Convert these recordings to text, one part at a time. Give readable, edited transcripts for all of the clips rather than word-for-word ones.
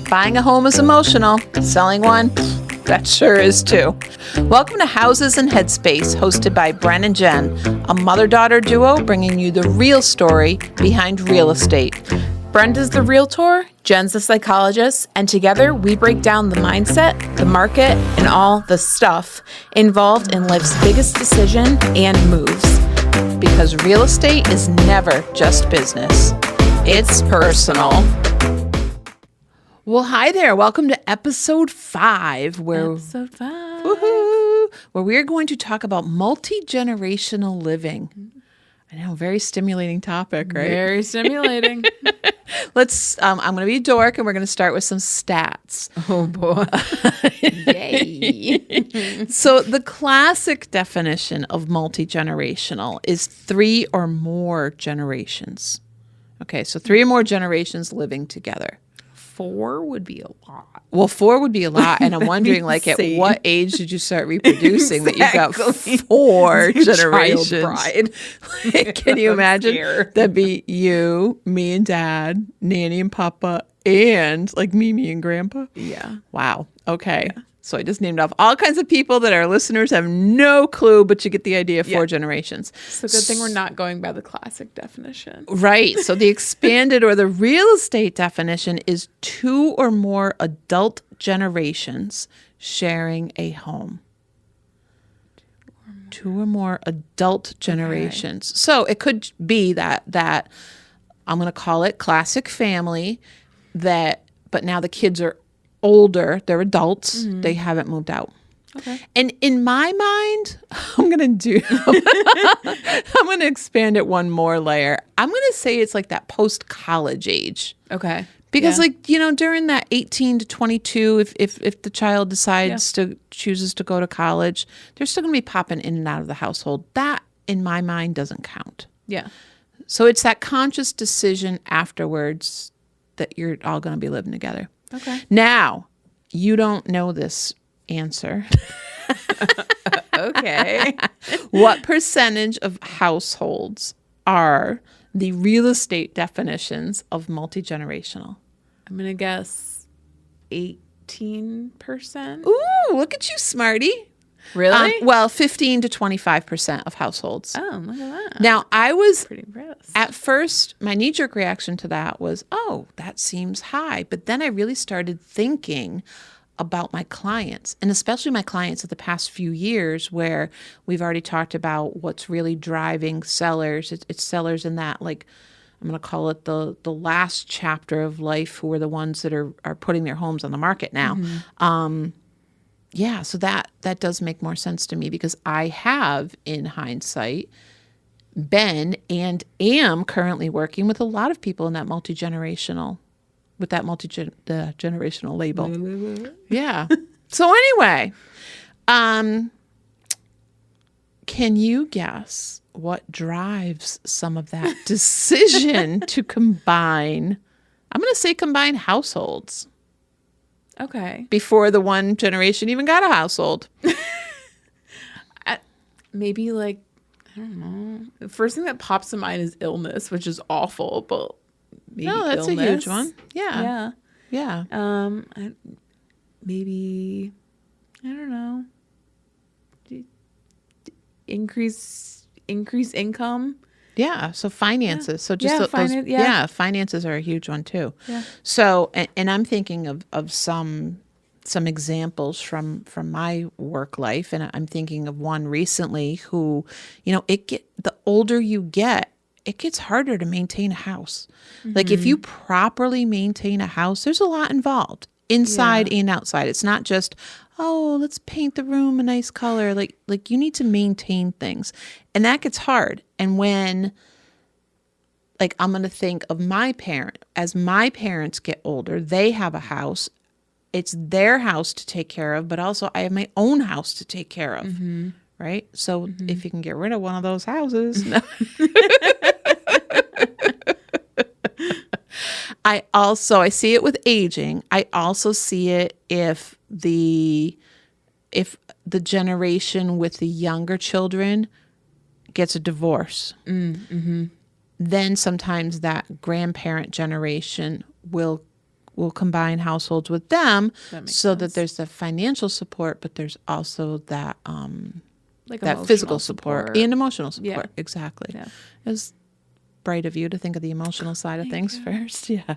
Buying a home is emotional. Selling one, that sure is too. Welcome to Houses Headspace, hosted by Brenda and Jen, a mother-daughter duo bringing you the real story behind real estate. Brenda's the realtor, Jen's the psychologist, and together we break down the mindset, the market, and all the stuff involved in life's biggest decision and moves. Because real estate is never just business. It's personal. Well, hi there. Welcome to episode 5, where we are going to talk about multi-generational living. I know, very stimulating topic, right? Very stimulating. I'm going to be a dork, and we're going to start with some stats. Oh, boy. Yay. So the classic definition of multi-generational is 3 or more generations. Okay, so 3 or more generations living together. 4 would be a lot. Well, 4 would be a lot, and I'm wondering, like, at what age did you start reproducing that you've got 4 generations? Child bride. Can you imagine? That'd be you, me and Dad, Nanny and Papa, and like Mimi and Grandpa. Yeah. Wow. Okay. Yeah. So I just named off all kinds of people that our listeners have no clue, but you get the idea of 4 generations. It's a good thing we're not going by the classic definition. Right. So the expanded or the real estate definition is 2 or more adult generations sharing a home. 2 or more adult generations. Okay. So it could be that I'm going to call it classic family, but now the kids are older, they're adults, they haven't moved out. Okay. And in my mind, I'm going to expand it one more layer. I'm going to say it's like that post-college age. Okay. Because during that 18 to 22, if the child decides to chooses to go to college, they're still going to be popping in and out of the household. That, in my mind, doesn't count. Yeah. So it's that conscious decision afterwards that you're all going to be living together. Okay. Now, you don't know this answer. Okay. What percentage of households are the real estate definitions of multi-generational? I'm going to guess 18%. Ooh, look at you, smarty. Really? 15 to 25% of households. Oh, look at that. Now, I was pretty impressed. At first, my knee-jerk reaction to that was, oh, that seems high. But then I really started thinking about my clients, and especially my clients of the past few years, where we've already talked about what's really driving sellers. It's sellers in that, like, I'm going to call it the last chapter of life, who are the ones that are putting their homes on the market now. Mm-hmm. Yeah, so that does make more sense to me, because I have, in hindsight, been and am currently working with a lot of people in that multi-generational, with that the generational label. Yeah. So anyway, can you guess what drives some of that decision to combine? I'm going to say combine households. Okay. Before the one generation even got a household. Maybe like, I don't know. The first thing that pops to mind is illness, which is awful, but maybe that's illness. a huge one. Yeah. Yeah. Maybe, I don't know. Increase income. Yeah. So finances. Yeah. So just finances are a huge one too. Yeah. So, and I'm thinking of some examples from my work life, and I'm thinking of one recently who, the older you get, it gets harder to maintain a house. Mm-hmm. Like if you properly maintain a house, there's a lot involved inside and outside. It's not just, oh, let's paint the room a nice color. Like you need to maintain things, and that gets hard. And when, like, I'm going to think of my parent, as my parents get older, they have a house. It's their house to take care of, but also I have my own house to take care of. Mm-hmm. Right. So if you can get rid of one of those houses. I see it with aging. I also see it if the generation with the younger children gets a divorce. Mm-hmm. Then sometimes that grandparent generation will will combine households with them That makes so that sense. there's the financial support, but there's also that Like that emotional physical support and emotional support. Yeah. Exactly. Yeah. It was bright of you to think of the emotional side of things first. Yeah.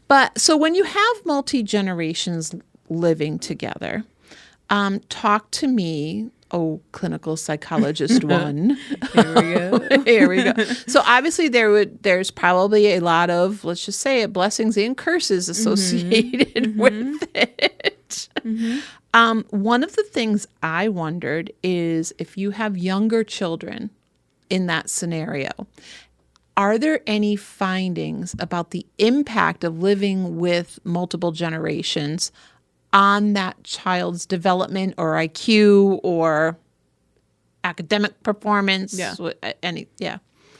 But so when you have multi-generations living together, talk to me, oh, clinical psychologist one. Here we go. Here we go. So obviously there's probably a lot of, let's just say it, blessings and curses associated with it. One of the things I wondered is if you have younger children in that scenario, are there any findings about the impact of living with multiple generations on that child's development or IQ or academic performance? Yeah.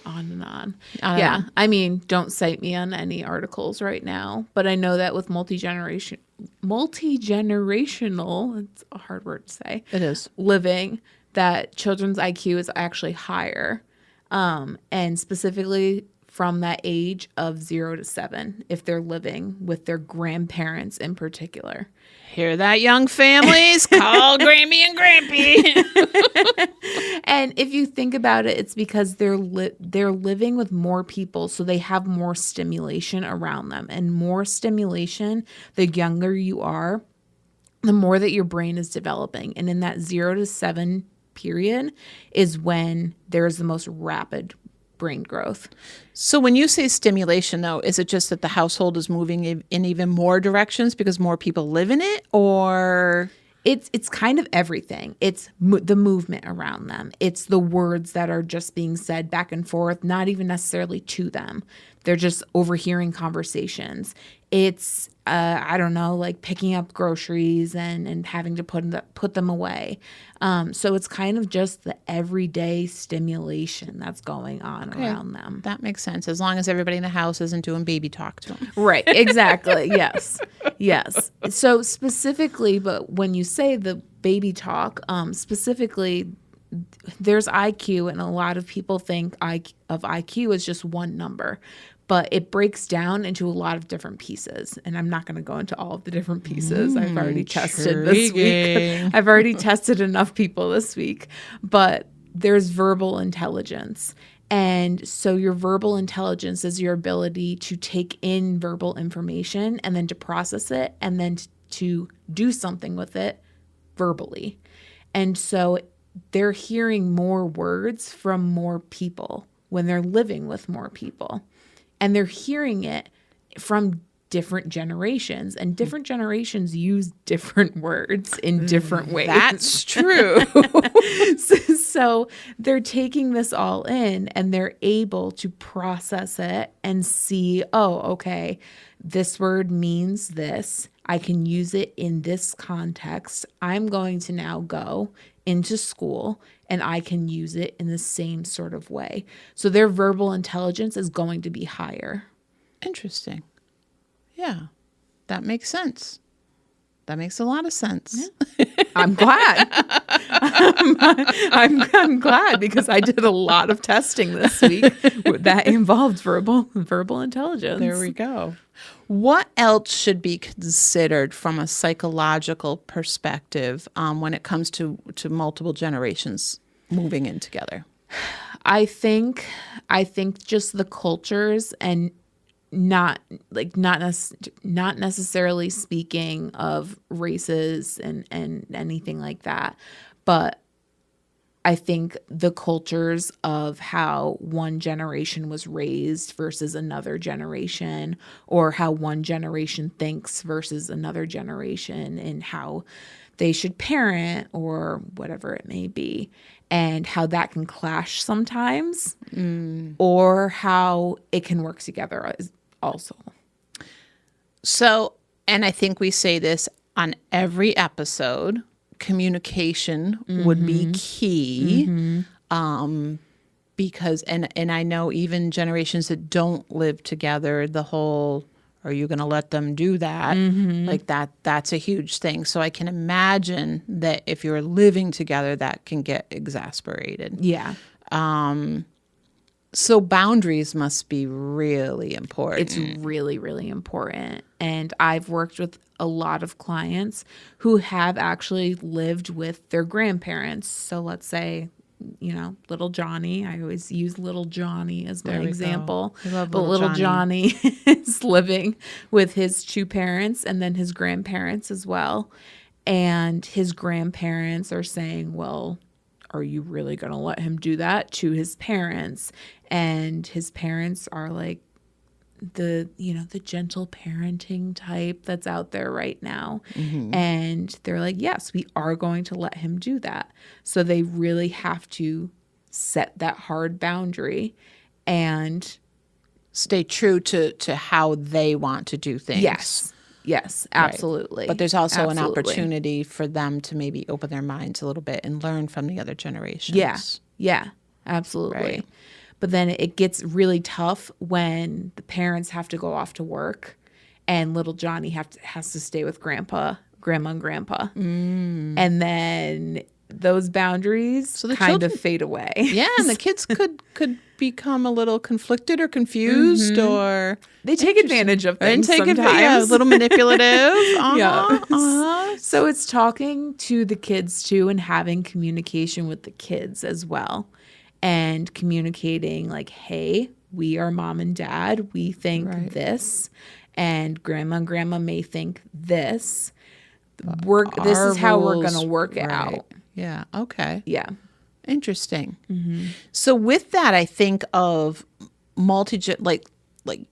On and on. Yeah. on. I mean, don't cite me on any articles right now, but I know that with multi-generational, it's a hard word to say, It is. living, that children's IQ is actually higher. And specifically from that age of 0 to 7, if they're living with their grandparents in particular. Hear that, young families? Call Grammy and Grampy. And if you think about it, it's because they're living with more people, so they have more stimulation around them. And more stimulation, the younger you are, the more that your brain is developing. And in that 0 to 7 period is when there's the most rapid brain growth. So when you say stimulation, though, is it just that the household is moving in even more directions because more people live in it, or? It's kind of everything. It's the movement around them. It's the words that are just being said back and forth, not even necessarily to them. They're just overhearing conversations. It's, I don't know, like picking up groceries and having to put them away. So it's kind of just the everyday stimulation that's going on around them. That makes sense, as long as everybody in the house isn't doing baby talk to them. Right, exactly. Yes. Yes. So specifically, but when you say the baby talk, specifically, there's IQ, and a lot of people think of IQ as just one number, but it breaks down into a lot of different pieces. And I'm not going to go into all of the different pieces. I've already tested this week. I've already tested enough people this week. But there's verbal intelligence. And so your verbal intelligence is your ability to take in verbal information and then to process it and then to do something with it verbally. And so they're hearing more words from more people when they're living with more people. And they're hearing it from different generations, and different generations use different words in different ways. That's true. So they're taking this all in, and they're able to process it and see, oh, okay, this word means this. I can use it in this context. I'm going to now go into school and I can use it in the same sort of way. So their verbal intelligence is going to be higher. Interesting. Yeah, that makes sense. That makes a lot of sense. Yeah. I'm glad. I'm glad, because I did a lot of testing this week that involved verbal intelligence. There we go. What else should be considered from a psychological perspective when it comes to multiple generations moving in together? I think just the cultures, and not necessarily speaking of races and anything like that, but I think the cultures of how one generation was raised versus another generation, or how one generation thinks versus another generation, and how they should parent or whatever it may be, and how that can clash sometimes, or how it can work together also. So, and I think we say this on every episode, communication would be key. Because, and I know even generations that don't live together, the whole, are you going to let them do that? Like that's a huge thing. So I can imagine that if you're living together, that can get exasperated. Yeah. So boundaries must be really important. It's really, really important. And I've worked with a lot of clients who have actually lived with their grandparents. So let's say, little Johnny. I always use little Johnny as my example. I love but little Johnny is living with his two parents and then his grandparents as well. And his grandparents are saying, well, are you really going to let him do that to his parents? And his parents are like the gentle parenting type that's out there right now. And they're like, yes, we are going to let him do that. So they really have to set that hard boundary and stay true to how they want to do things. Yes, absolutely. Right. But there's also an opportunity for them to maybe open their minds a little bit and learn from the other generations. Yeah, absolutely. Right. But then it gets really tough when the parents have to go off to work and little Johnny has to stay with grandma and grandpa. And then those boundaries kind of fade away. Yeah, and the kids could become a little conflicted or confused, or they take advantage of things sometimes. A little manipulative. So it's talking to the kids too and having communication with the kids as well. And communicating like, hey, we are mom and dad. We think this. And grandma may think this. This is how we're going to work it out. Yeah. Okay. Yeah. Interesting. So with that, I think of like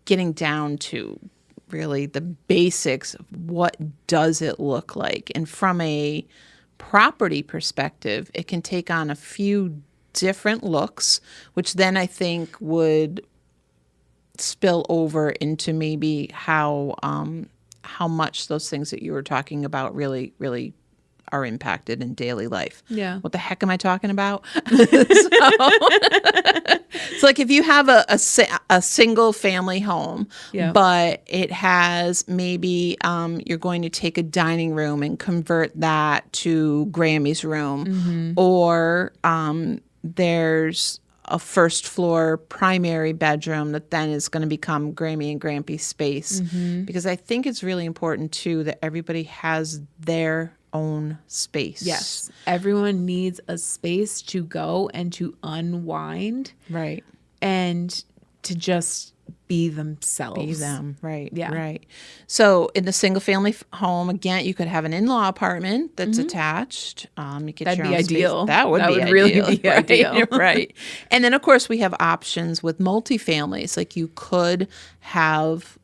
getting down to really the basics of what does it look like. And from a property perspective, it can take on a few different looks, which then I think would spill over into maybe how much those things that you were talking about really, really are impacted in daily life. Yeah. What the heck am I talking about? So like if you have a single family home, but it has maybe you're going to take a dining room and convert that to Grammy's room, or there's a first floor primary bedroom that then is going to become Grammy and Grampy's space. Because I think it's really important too that everybody has their own space. Yes. Everyone needs a space to go and to unwind. Right. And to just be themselves. Be them. Right. Yeah. Right. So in the single family home, again, you could have an in-law apartment that's attached. You get That'd your be own ideal. Space. That would really be right? ideal. Right. And then of course we have options with multifamilies. Like you could have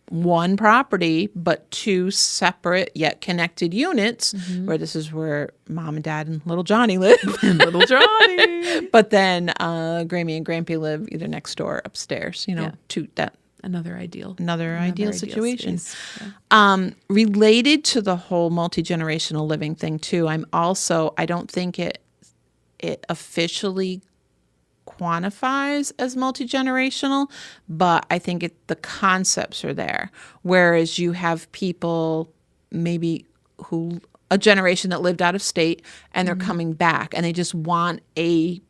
one property, but two separate yet connected units, where this is where mom and dad and little Johnny live. Little Johnny. But then Grammy and Grampy live either next door or upstairs, to that. Another ideal situation. Yeah. Related to the whole multi-generational living thing too, I don't think it officially quantifies as multi-generational, but I think the concepts are there. Whereas you have people maybe a generation that lived out of state and they're coming back and they just want they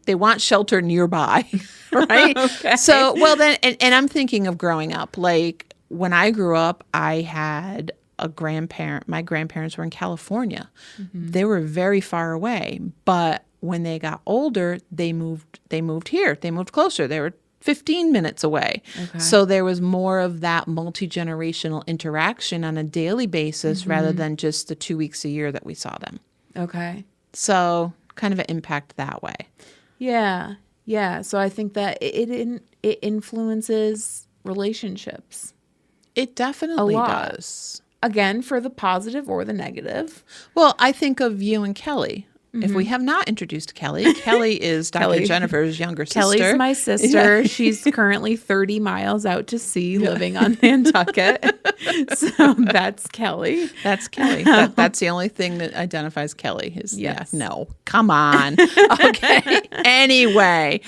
want shelter nearby, right? Okay. So, well then, and I'm thinking of growing up. Like when I grew up, I had a grandparent. My grandparents were in California. They were very far away, but when they got older, they moved here. They moved closer. They were 15 minutes away. Okay. So there was more of that multi-generational interaction on a daily basis rather than just the 2 weeks a year that we saw them. Okay. So kind of an impact that way. Yeah. Yeah. So I think that it influences relationships. It definitely does. Again, for the positive or the negative. Well, I think of you and Kelly. If we have not introduced Kelly, Kelly is Dr. Jennifer's younger sister. Kelly's my sister. Yeah. She's currently 30 miles out to sea living on Nantucket. So that's Kelly. That's Kelly. That's the only thing that identifies Kelly. No, come on. Okay. Anyway,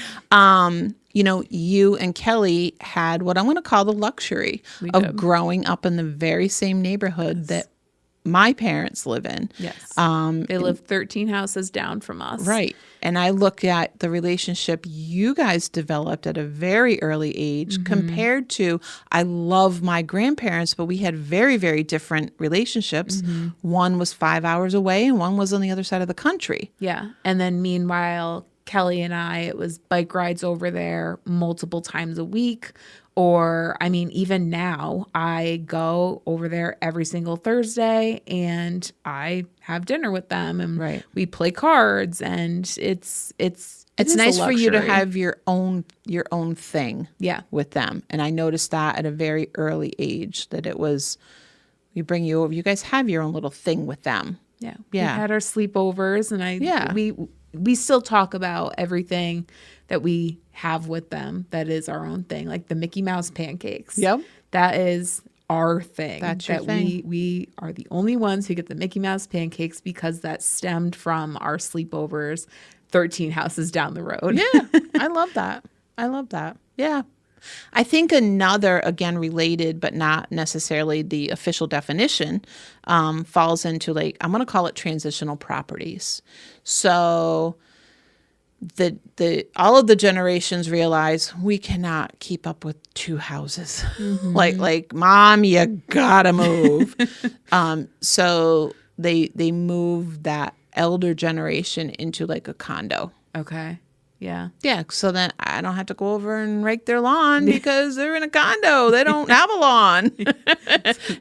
you and Kelly had what I'm going to call the luxury of growing up in the very same neighborhood that my parents live in. Yes. They live 13 houses down from us. Right. And I look at the relationship you guys developed at a very early age compared to, I love my grandparents, but we had very, very different relationships. One was 5 hours away and one was on the other side of the country. Yeah. And then meanwhile, Kelly and I, it was bike rides over there multiple times a week. Or, I mean, even now, I go over there every single Thursday and I have dinner with them and we play cards, and it's nice for you to have your own thing Yeah. with them. And I noticed that at a very early age, that it was, we bring you over, you guys have your own little thing with them. Yeah. Yeah. We had our sleepovers, and we still talk about everything that we have with them that is our own thing, like the Mickey Mouse pancakes. Yep. That is our thing. That's your thing. We are the only ones who get the Mickey Mouse pancakes because that stemmed from our sleepovers 13 houses down the road. Yeah. I love that. I love that. Yeah. I think another, again, related, but not necessarily the official definition, falls into, like, I'm going to call it transitional properties. So the all of the generations realize we cannot keep up with two houses. Like, Mom, you gotta move. So they move that elder generation into like a condo. Okay. Yeah. Yeah, so then I don't have to go over and rake their lawn because they're in a condo. They don't have a lawn.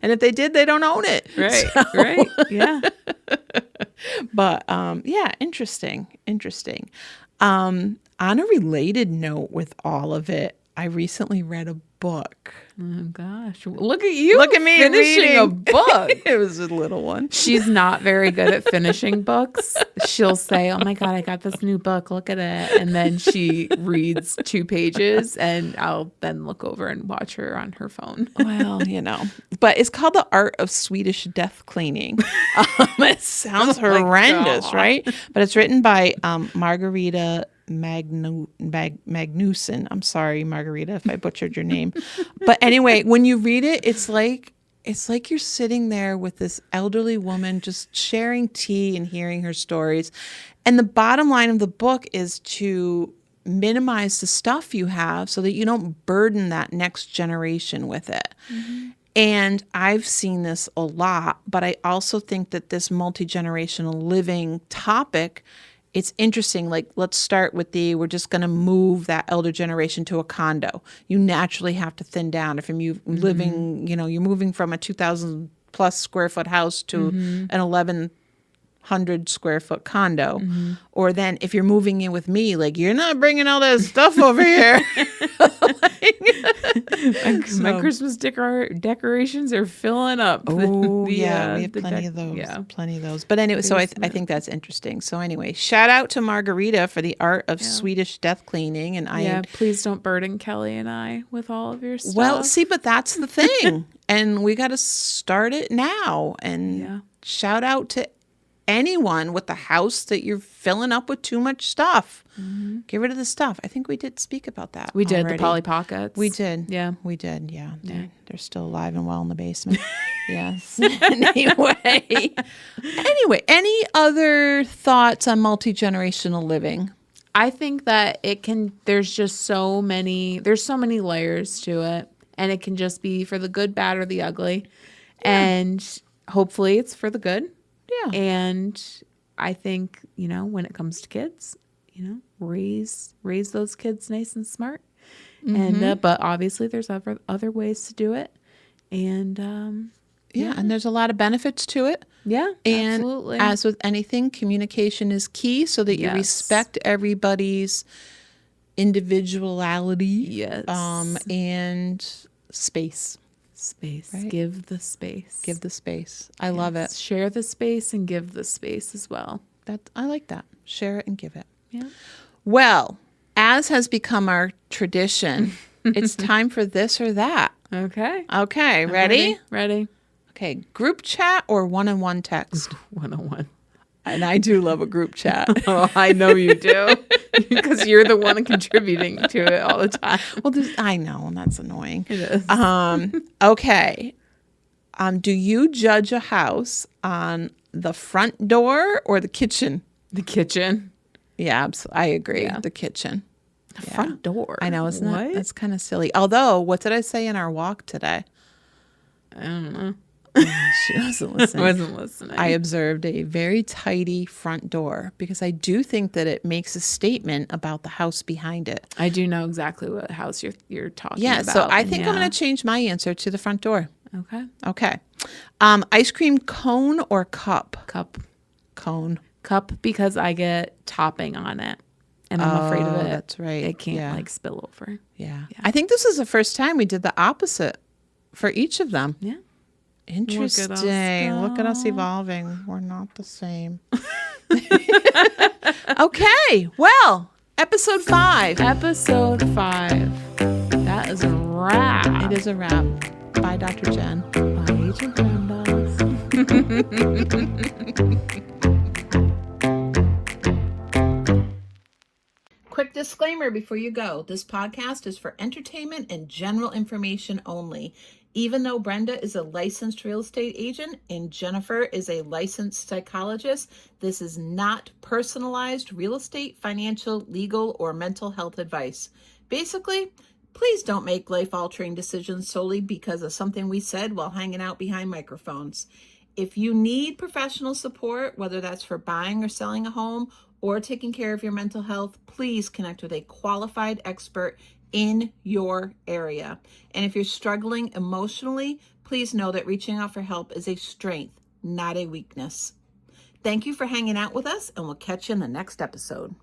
And if they did, they don't own it. Right. Right. Yeah. But yeah, interesting. On a related note with all of it, I recently read a book. Oh gosh. Look at you. Look at me finishing reading a book. It was a little one. She's not very good at finishing books. She'll say, "Oh my God, I got this new book. Look at it." And then she reads 2 pages, and I'll then look over and watch her on her phone. Well, but it's called The Art of Swedish Death Cleaning. It sounds horrendous, God. right? But it's written by Margarita Magnuson. I'm sorry, Margarita, if I butchered your name. But anyway, when you read it, it's like you're sitting there with this elderly woman just sharing tea and hearing her stories. And the bottom line of the book is to minimize the stuff you have so that you don't burden that next generation with it. And I've seen this a lot, but I also think that this multi-generational living topic, it's interesting. Like, let's start with we're just going to move that elder generation to a condo. You naturally have to thin down. If you're living, you're moving from a 2,000 plus square foot house to an 1,100 square foot condo. Or then if you're moving in with me, like, you're not bringing all that stuff over here. My Christmas decorations are filling up. Oh, yeah, we have plenty of those. Yeah. Plenty of those. But anyway, so I think that's interesting. So anyway, shout out to Margarita for the art of Swedish death cleaning. And please don't burden Kelly and I with all of your stuff. Well, see, but that's the thing. And we got to start it now. And shout out to anyone with the house that you're filling up with too much stuff. Get rid of the stuff. I think we did speak about that. We did, already. the Polly Pockets. We did. Yeah. We did. Yeah. They're still alive and well in the basement. Yes. Anyway, any other thoughts on multi-generational living? I think that there's so many layers to it, and it can just be for the good, bad, or the ugly. And hopefully it's for the good. Yeah. And I think, when it comes to kids, raise those kids nice and smart. And but obviously there's other ways to do it. And and there's a lot of benefits to it. Yeah, and absolutely. As with anything, communication is key so that you respect everybody's individuality. Yes. And space. Right? Give the space. I love it. Share the space and give the space as well. I like that. Share it and give it. Yeah. Well, as has become our tradition, it's time for this or that. Okay. Okay. Ready? Ready. Okay. Group chat or one-on-one text? One-on-one. And I do love a group chat. Oh, I know you do. Because you're the one contributing to it all the time. Well, I know, and that's annoying. It is. Okay. Do you judge a house on the front door or the kitchen? The kitchen. Yeah, I agree. Yeah. The kitchen. The front door. I know, isn't What? it? That's kind of silly. Although, what did I say in our walk today? I don't know. She wasn't listening. I wasn't listening. I observed a very tidy front door because I do think that it makes a statement about the house behind it. I do know exactly what house you're talking Yeah, about. so I think I'm Yeah. going to change my answer to the front door. Okay. Okay. Ice cream cone or cup? Cup. Cone. Cup because I get topping on it. And I'm afraid of it. That's right. It can't Yeah. like spill over. Yeah. I think this is the first time we did the opposite for each of them. Yeah. Interesting. Look at us evolving. We're not the same. Okay. Well, episode 5. Episode 5. That is a wrap. It is a wrap. Bye, Dr. Jen. Bye, Agent Brenda. Quick disclaimer before you go. This podcast is for entertainment and general information only. Even though Brenda is a licensed real estate agent and Jennifer is a licensed psychologist, this is not personalized real estate, financial, legal, or mental health advice. Basically, please don't make life-altering decisions solely because of something we said while hanging out behind microphones. If you need professional support, whether that's for buying or selling a home or taking care of your mental health, please connect with a qualified expert in your area. And if you're struggling emotionally, please know that reaching out for help is a strength, not a weakness. Thank you for hanging out with us, and we'll catch you in the next episode.